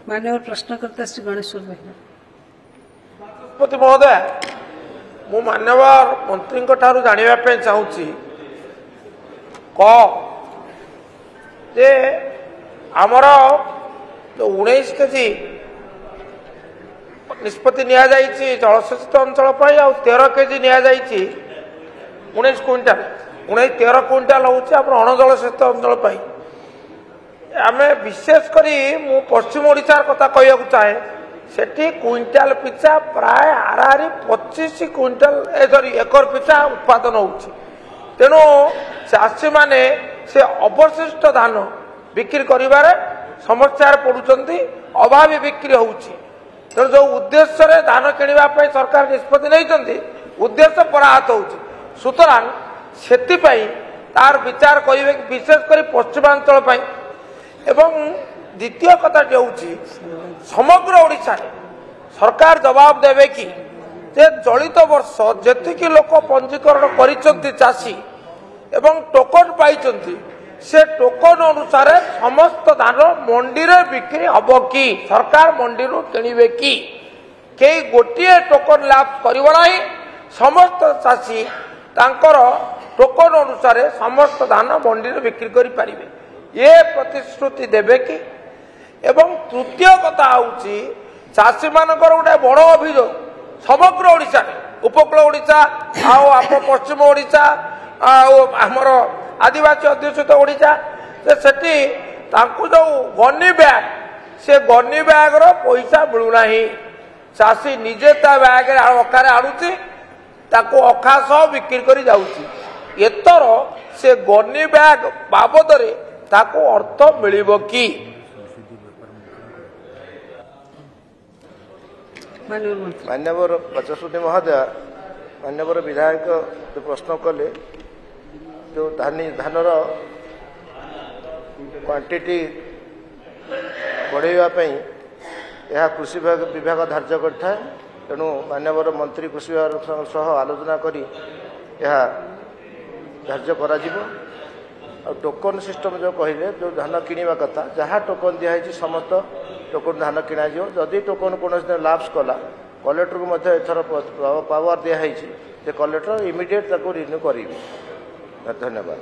माननीय प्रश्नकर्ता श्री गणेश्वर राष्ट्रपति महोदय मु माननीय मंत्री जानापी चाहूँगी जे आमर जो 19 केजी निष्पत्ति नि जलसेचित अंचल 13 केजी नि 19 क्विंटाल 13 क्विंटाल हूँ अणजलसेचित अंचल आम विशेषकर मु पश्चिम ओडिशार कथा कहूँ चाहे सेठी क्विंटाल पिछा प्राय हाराहारी 25 क्विंटाल एकर पिछा उत्पादन होउछि तेणु चाषी माने से अवशिष्ट धान बिक्री करिवार समस्या पड़ुचंती अभावी बिक्री होउछि तेणु जो उद्देश्य रे धान किनिबा पई सरकार निष्पत्ति नैचंती उद्देश्य पराहत होउछि सुतरां सेति पई तार विचार करिवे विशेषकर पश्चिमांचल पई एवं द्वितीय कथाटी हूँ समग्र ओडिशा सरकार जवाब देवे कि जे चलित वर्ष जेतिकी लोक पंजीकरण करिसंती चाषी एवं टोकन पाइचंती से टोकन अनुसार समस्त धान मंडी रे बिक्री हबो कि सरकार मंडी रो किनिबे कि केई गोटिए टोकन लाभ करिवो नाही समस्त चाषी तांकर टोकन अनुसार समस्त धान मंडी रे बिक्री करि पारिबे ये प्रतिश्रुति देवे कि एवं तृतीय कथा हूँ चाषी मानकर गोटे बड़ अभियोग समग्र ओडिशा उपकूल ओडिशा आप पश्चिम ओडिशा आमर आदिवासी अध्युषित ओडिशा सेठी तांकु जो गनी बैग से गनी बैग रो पैसा मिलूना चाषी निजे ता बैग अखारे आणुची ताको अखा सह बिक्री करी जाउची एतर से गनी बैग बाबद रे ताको अर्थ मिलिबो कि मान्यवर बाचस्पति महोदय मान्यवर विधायक जो प्रश्न कले जो धानर क्वांटिटी बढ़ाइवाई यह कृषि विभाग धार्य करें तेणु मान्यवर मंत्री कृषि विभाग सह आलोचना करी यह धार्य करा टोकन सिस्टम जो कहले जो धान किणवा कथा जहाँ टोकन दिखाई समस्त टोकन धान किणा जदि टोकन कौन लाप्स कला कलेक्टर को एथर पावर दिखाई कलेक्टर इमिडिएट रिन्यू करेंगे। धन्यवाद।